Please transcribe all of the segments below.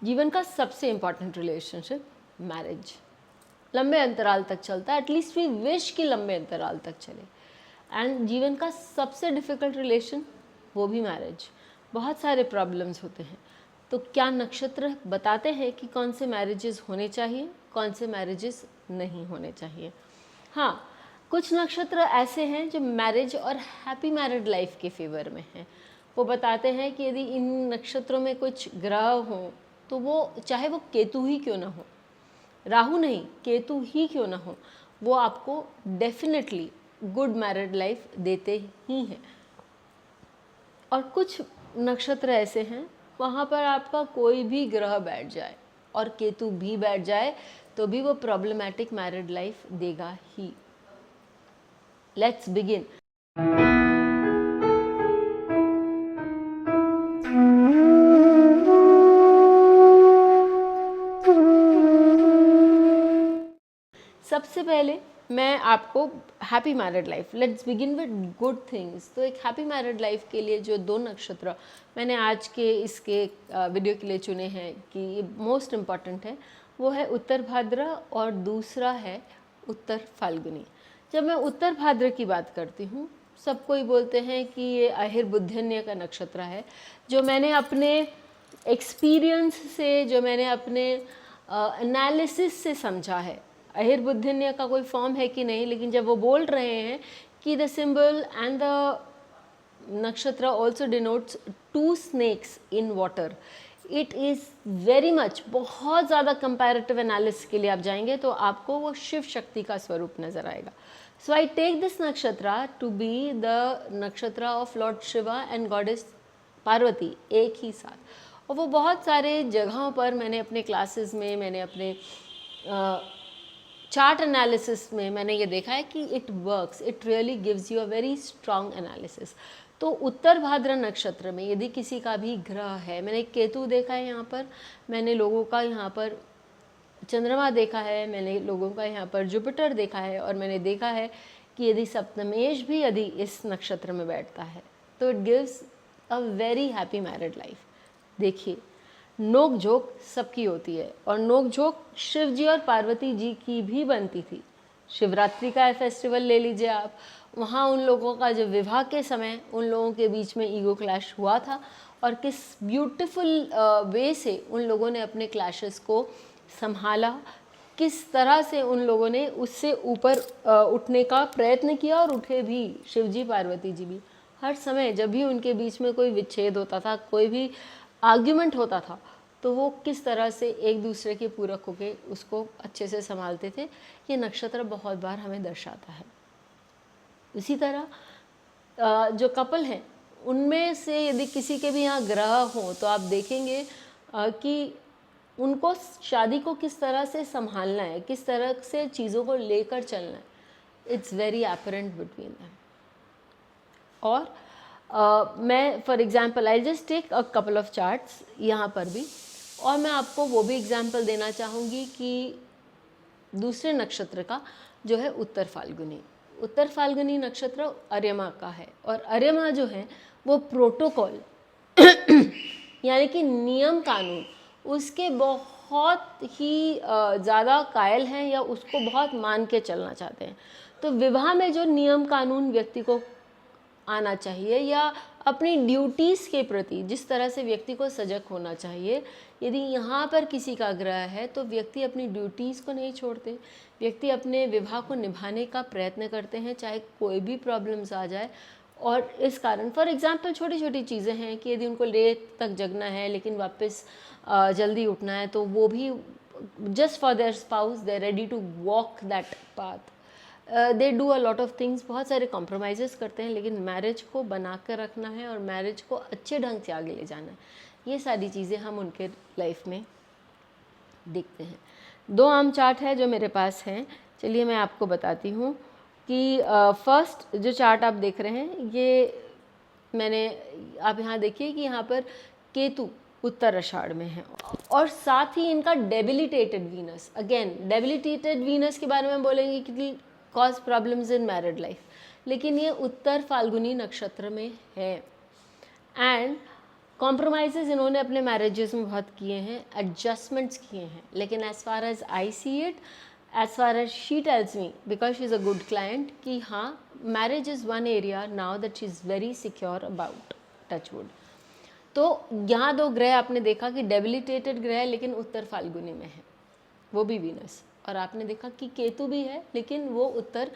जीवन का सबसे इम्पॉर्टेंट रिलेशनशिप मैरिज लंबे अंतराल तक चलता है, एटलीस्ट वी विश कि लंबे अंतराल तक चले। एंड जीवन का सबसे डिफ़िकल्ट रिलेशन वो भी मैरिज। बहुत सारे प्रॉब्लम्स होते हैं। तो क्या नक्षत्र बताते हैं कि कौन से मैरिजेस होने चाहिए, कौन से मैरिजेस नहीं होने चाहिए? हाँ, कुछ नक्षत्र ऐसे हैं जो मैरिज और हैप्पी मैरिड लाइफ के फेवर में हैं। वो बताते हैं कि यदि इन नक्षत्रों में कुछ ग्रह हों तो वो चाहे वो केतु ही क्यों ना हो, राहु नहीं, केतु ही क्यों ना हो, वो आपको डेफिनेटली गुड मैरिड लाइफ देते ही हैं। और कुछ नक्षत्र ऐसे हैं वहाँ पर आपका कोई भी ग्रह बैठ जाए और केतु भी बैठ जाए तो भी वो प्रॉब्लमैटिक मैरिड लाइफ देगा ही। Let's begin. सबसे पहले मैं आपको happy married life, let's begin with good things. तो एक हैप्पी मैरिड लाइफ के लिए जो 2 नक्षत्र मैंने आज के इसके वीडियो के लिए चुने हैं कि ये मोस्ट इम्पॉर्टेंट है, वो है उत्तर भाद्र और दूसरा है उत्तर फाल्गुनी। जब मैं उत्तर भाद्र की बात करती हूँ, सब कोई बोलते हैं कि ये अहिर बुद्धन्य का नक्षत्र है। जो मैंने अपने एक्सपीरियंस से, जो मैंने अपने एनालिसिस से समझा है, अहिर बुद्धन्य का कोई फॉर्म है कि नहीं, लेकिन जब वो बोल रहे हैं कि द सिंबल एंड द नक्षत्र also denotes 2 snakes in water, it is very much, बहुत ज़्यादा कंपैरेटिव एनालिसिस के लिए आप जाएंगे तो आपको वो शिव शक्ति का स्वरूप नजर आएगा। सो आई टेक दिस नक्षत्र टू बी द नक्षत्र of Lord Shiva and goddess Parvati एक ही साथ। और वो बहुत सारे जगहों पर मैंने अपने क्लासेस में, मैंने अपने चार्ट एनालिसिस में मैंने ये देखा है कि it works, it really gives you a very strong analysis. तो उत्तर भाद्र नक्षत्र में यदि किसी का भी ग्रह है, मैंने केतु देखा है यहाँ पर, मैंने लोगों का यहाँ पर चंद्रमा देखा है, मैंने लोगों का यहाँ पर जुपिटर देखा है, और मैंने देखा है कि यदि सप्तमेश भी यदि इस नक्षत्र में बैठता है तो it gives a very happy married life. देखिए, नोक झोंक सबकी होती है और नोक झोंक शिव जी और पार्वती जी की भी बनती थी। शिवरात्रि का फेस्टिवल ले लीजिए आप, वहाँ उन लोगों का जो विवाह के समय उन लोगों के बीच में ईगो क्लैश हुआ था, और किस ब्यूटीफुल वे से उन लोगों ने अपने क्लैशेस को संभाला, किस तरह से उन लोगों ने उससे ऊपर उठने का प्रयत्न किया और उठे भी। शिव जी पार्वती जी भी हर समय जब भी उनके बीच में कोई विच्छेद होता था, कोई भी आर्ग्यूमेंट होता था, तो वो किस तरह से एक दूसरे के पूरक होके उसको अच्छे से संभालते थे, ये नक्षत्र बहुत बार हमें दर्शाता है। इसी तरह जो कपल हैं उनमें से यदि किसी के भी यहाँ ग्रह हो तो आप देखेंगे कि उनको शादी को किस तरह से संभालना है, किस तरह से चीज़ों को लेकर चलना है, it's very apparent between them. और मैं for example I just take a couple of charts यहाँ पर भी, और मैं आपको वो भी एग्जाम्पल देना चाहूँगी कि दूसरे नक्षत्र का जो है उत्तर फाल्गुनी। उत्तर फाल्गुनी नक्षत्र अर्यमा का है, और अर्यमा जो है वो प्रोटोकॉल यानी कि नियम कानून उसके बहुत ही ज़्यादा कायल हैं, या उसको बहुत मान के चलना चाहते हैं। तो विवाह में जो नियम कानून व्यक्ति को आना चाहिए, या अपनी ड्यूटीज़ के प्रति जिस तरह से व्यक्ति को सजग होना चाहिए, यदि यहाँ पर किसी का ग्रह है तो व्यक्ति अपनी ड्यूटीज़ को नहीं छोड़ते, व्यक्ति अपने विवाह को निभाने का प्रयत्न करते हैं चाहे कोई भी प्रॉब्लम्स आ जाए। और इस कारण फॉर एग्जांपल छोटी छोटी चीज़ें हैं कि यदि उनको लेट तक जगना है लेकिन वापस जल्दी उठना है, तो वो भी just for their spouse they ready to walk that path, they do a lot of things, बहुत सारे कॉम्प्रोमाइज़ करते हैं, लेकिन मैरिज को बना कर रखना है और मैरिज को अच्छे ढंग से आगे ले जाना है। ये सारी चीज़ें हम उनके लाइफ में देखते हैं। 2 आम चार्ट है जो मेरे पास हैं, चलिए मैं आपको बताती हूँ कि फर्स्ट जो चार्ट आप देख रहे हैं ये मैंने, आप यहाँ देखिए कि यहाँ पर केतु उत्तर आषाढ़ में है, और साथ ही इनका debilitated Venus, again debilitated Venus के बारे में बोलेंगे कि cause problems in married life, लेकिन ये उत्तर फाल्गुनी नक्षत्र में है। एंड कॉम्प्रोमाइज़ेज़ इन्होंने अपने मैरिजेस में बहुत किए हैं, एडजस्टमेंट्स किए हैं, लेकिन as far as I see it, as far as she tells me, because she is a good client, कि हाँ marriage is one area now that she is very secure about, touch wood. तो यहाँ 2 ग्रह आपने देखा कि debilitated ग्रह है, लेकिन उत्तर फाल्गुनी में है, वो भी वीनस, और आपने देखा कि केतु भी है, लेकिन वो उत्तर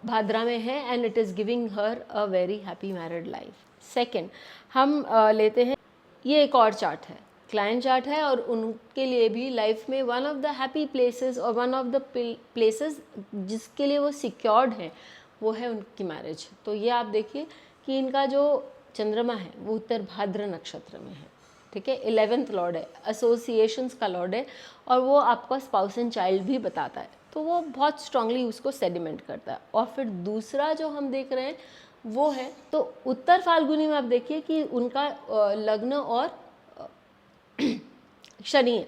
भाद्रा में है, and it is giving her a very happy married life. Second, हम लेते हैं, ये एक और चार्ट है, क्लाइंट चार्ट है, और उनके लिए भी लाइफ में one of the happy places और वन ऑफ द प्लेसेस जिसके लिए वो सिक्योर्ड है, वो है उनकी मैरिज। तो ये आप देखिए कि इनका जो चंद्रमा है वो उत्तर भाद्र नक्षत्र में है, ठीक है, 11th लॉर्ड है, एसोसिएशंस का लॉर्ड है, और वो आपका स्पाउस एंड चाइल्ड भी बताता है, तो वो बहुत स्ट्रांगली उसको सेडिमेंट करता है। और फिर दूसरा जो हम देख रहे हैं वो है, तो उत्तर फाल्गुनी में आप देखिए कि उनका लग्न और शनि है,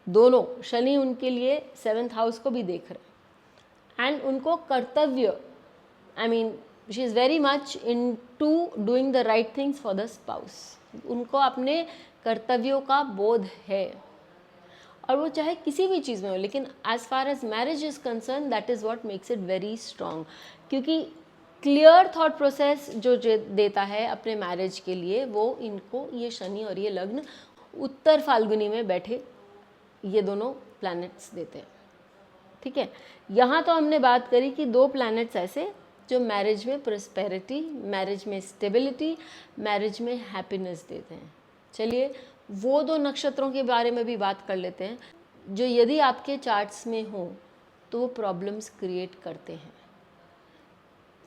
दोनों, शनि उनके लिए 7th हाउस को भी देख रहे हैं, एंड उनको कर्तव्य, I mean she is very much into doing the right things for the spouse, उनको अपने कर्तव्यों का बोध है, और वो चाहे किसी भी चीज़ में हो, लेकिन as far as marriage is concern, that is what makes it very strong, क्योंकि क्लियर थॉट प्रोसेस जो देता है अपने मैरिज के लिए, वो इनको ये शनि और ये लग्न उत्तर फाल्गुनी में बैठे ये दोनों प्लैनेट्स देते हैं, ठीक है। यहाँ तो हमने बात करी कि 2 प्लैनेट्स ऐसे जो मैरिज में प्रोस्पेरिटी, मैरिज में स्टेबिलिटी, मैरिज में हैप्पीनेस देते हैं। चलिए वो 2 नक्षत्रों के बारे में भी बात कर लेते हैं, जो यदि आपके चार्ट्स में हो तो वो प्रॉब्लम्स क्रिएट करते हैं।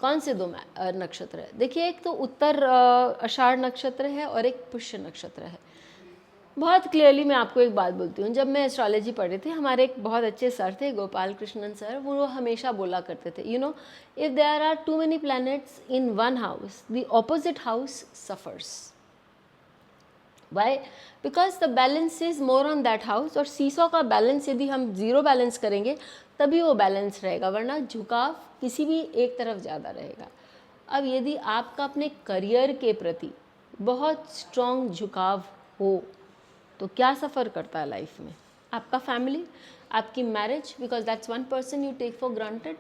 कौन से 2 नक्षत्र है? देखिए, एक तो उत्तर आषाढ़ नक्षत्र है और एक पुष्य नक्षत्र है। बहुत क्लियरली मैं आपको एक बात बोलती हूँ, जब मैं एस्ट्रोलॉजी पढ़े थे, हमारे एक बहुत अच्छे सर थे, गोपाल कृष्णन सर, वो हमेशा बोला करते थे, you know, if there are too many planets in one house, the opposite house suffers. Why? Because the balance is more on that house, और सीसो का बैलेंस यदि हम 0 बैलेंस करेंगे तभी वो बैलेंस रहेगा, वरना झुकाव किसी भी एक तरफ ज़्यादा रहेगा। अब यदि आपका अपने करियर के प्रति बहुत स्ट्रॉन्ग झुकाव हो तो क्या सफ़र करता है लाइफ में? आपका फैमिली, आपकी marriage, because that's one person you take for granted.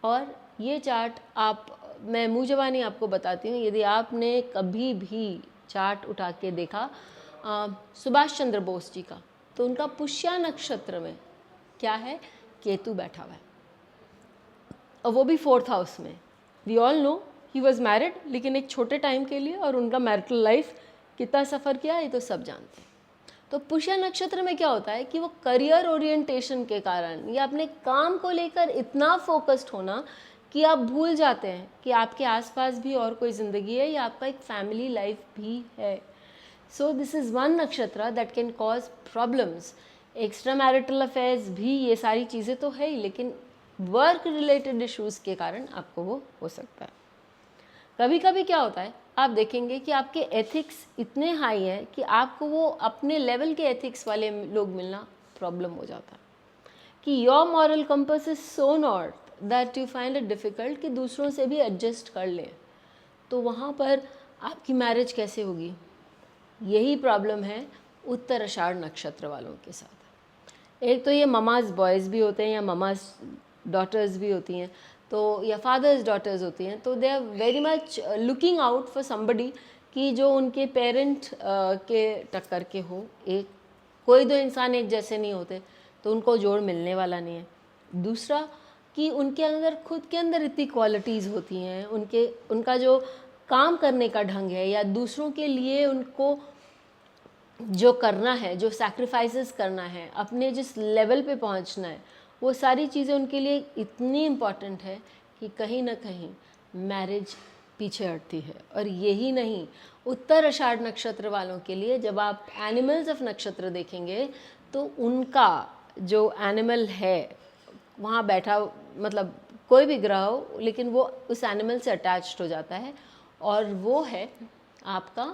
और ये चार्ट आप, मैं मुँह ज़बानी आपको बताती हूँ, यदि आपने कभी भी चार्ट उठा के देखा सुभाष चंद्र बोस जी का, तो उनका पुष्या नक्षत्र में क्या है? केतु बैठा हुआ है, और वो भी 4th हाउस में। We all know he was married, लेकिन एक छोटे टाइम के लिए, और उनका मैरिटल लाइफ कितना सफ़र किया ये तो सब जानते हैं। तो पुष्य नक्षत्र में क्या होता है कि वो करियर ओरिएंटेशन के कारण या अपने काम को लेकर इतना फोकस्ड होना कि आप भूल जाते हैं कि आपके आसपास भी और कोई ज़िंदगी है या आपका एक फैमिली लाइफ भी है। सो दिस इज़ वन नक्षत्र that can cause problems. Extra marital affairs भी, ये सारी चीज़ें तो है ही, लेकिन वर्क रिलेटेड इश्यूज़ के कारण आपको वो हो सकता है। कभी कभी क्या होता है, आप देखेंगे कि आपके एथिक्स इतने हाई हैं कि आपको वो अपने लेवल के एथिक्स वाले लोग मिलना प्रॉब्लम हो जाता है, कि your moral compass is so not that you find it difficult कि दूसरों से भी एडजस्ट कर लें, तो वहाँ पर आपकी मैरिज कैसे होगी? यही प्रॉब्लम है उत्तर आषाढ़ नक्षत्र वालों के साथ। एक तो ये ममाज बॉयज़ भी होते हैं या ममाज डॉटर्स भी होती हैं, तो या फादर्स डॉटर्स होती हैं, तो they are very much looking out for somebody कि जो उनके पेरेंट के टक्कर के हो। एक कोई 2 इंसान एक जैसे नहीं होते, तो उनको जोड़ मिलने वाला नहीं है। दूसरा कि उनके अंदर खुद के अंदर इतनी क्वालिटीज़ होती हैं, उनका जो काम करने का ढंग है या दूसरों के लिए उनको जो करना है, जो सैक्रिफाइसेस करना है, अपने जिस लेवल पे पहुंचना है, वो सारी चीज़ें उनके लिए इतनी इम्पॉर्टेंट है कि कहीं ना कहीं मैरिज पीछे हटती है। और यही नहीं, उत्तर आषाढ़ नक्षत्र वालों के लिए जब आप एनिमल्स ऑफ नक्षत्र देखेंगे तो उनका जो एनिमल है वहाँ बैठा, मतलब कोई भी ग्रह हो, लेकिन वो उस एनिमल से अटैच्ड हो जाता है, और वो है आपका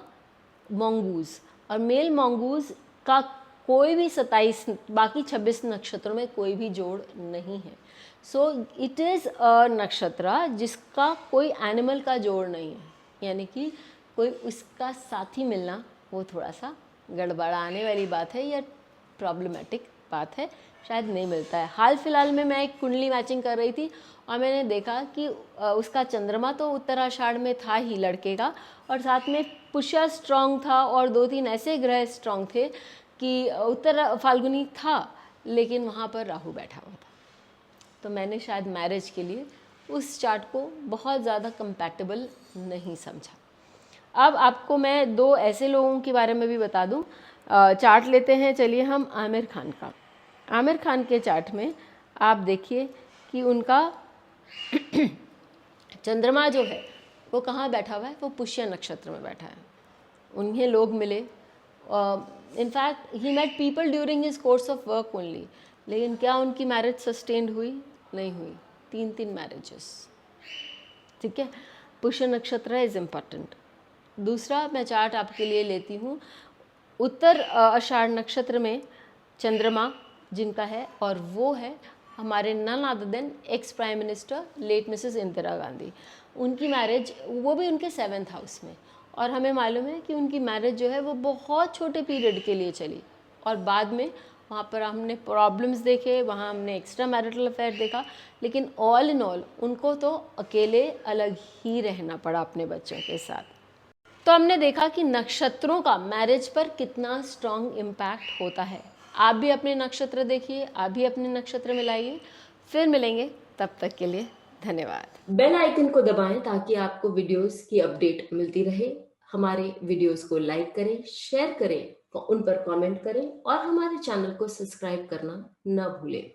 मंगूज़। और मेल मंगूज़ का कोई भी 27, बाकी 26 नक्षत्रों में कोई भी जोड़ नहीं है। सो इट इज़ अ नक्षत्र जिसका कोई एनिमल का जोड़ नहीं है, यानी कि कोई उसका साथी मिलना वो थोड़ा सा गड़बड़ाने वाली बात है या प्रॉब्लमेटिक बात है, शायद नहीं मिलता है। हाल फिलहाल में मैं एक कुंडली मैचिंग कर रही थी और मैंने देखा कि उसका चंद्रमा तो उत्तराषाढ़ में था ही लड़के का, और साथ में पुष्य स्ट्रांग था और 2-3 ऐसे ग्रह स्ट्रांग थे कि उत्तर फाल्गुनी था लेकिन वहाँ पर राहु बैठा हुआ था। तो मैंने शायद मैरिज के लिए उस चार्ट को बहुत ज़्यादा कंपैटिबल नहीं समझा। अब आपको मैं 2 ऐसे लोगों के बारे में भी बता दूं। चार्ट लेते हैं, चलिए हम आमिर खान का। आमिर खान के चार्ट में आप देखिए कि उनका चंद्रमा जो है वो कहाँ बैठा हुआ है, वो पुष्य नक्षत्र में बैठा है। उन्हें लोग मिले, in fact he met people during his course of work only, लेकिन क्या उनकी मैरिज सस्टेन्ड हुई? नहीं हुई। 3 मैरिजेस। ठीक है, पुष्य नक्षत्र इज इम्पॉर्टेंट। दूसरा मैं चार्ट आपके लिए लेती हूँ, उत्तर आषाढ़ नक्षत्र में चंद्रमा जिनका है, और वो है हमारे none other than ex prime minister late Mrs Indira Gandhi. उनकी मैरिज वो भी उनके 7th हाउस में, और हमें मालूम है कि उनकी मैरिज जो है वो बहुत छोटे पीरियड के लिए चली और बाद में वहाँ पर हमने प्रॉब्लम्स देखे, वहाँ हमने एक्स्ट्रा मैरिटल अफेयर देखा, लेकिन ऑल इन ऑल उनको तो अकेले अलग ही रहना पड़ा अपने बच्चों के साथ। तो हमने देखा कि नक्षत्रों का मैरिज पर कितना स्ट्रॉन्ग इम्पैक्ट होता है। आप भी अपने नक्षत्र देखिए, आप भी अपने नक्षत्र मिलाइए। फिर मिलेंगे, तब तक के लिए धन्यवाद। बेल आइकन को दबाएं ताकि आपको वीडियोस की अपडेट मिलती रहे। हमारे वीडियोस को लाइक करें, शेयर करें, उन पर कमेंट करें और हमारे चैनल को सब्सक्राइब करना न भूलें।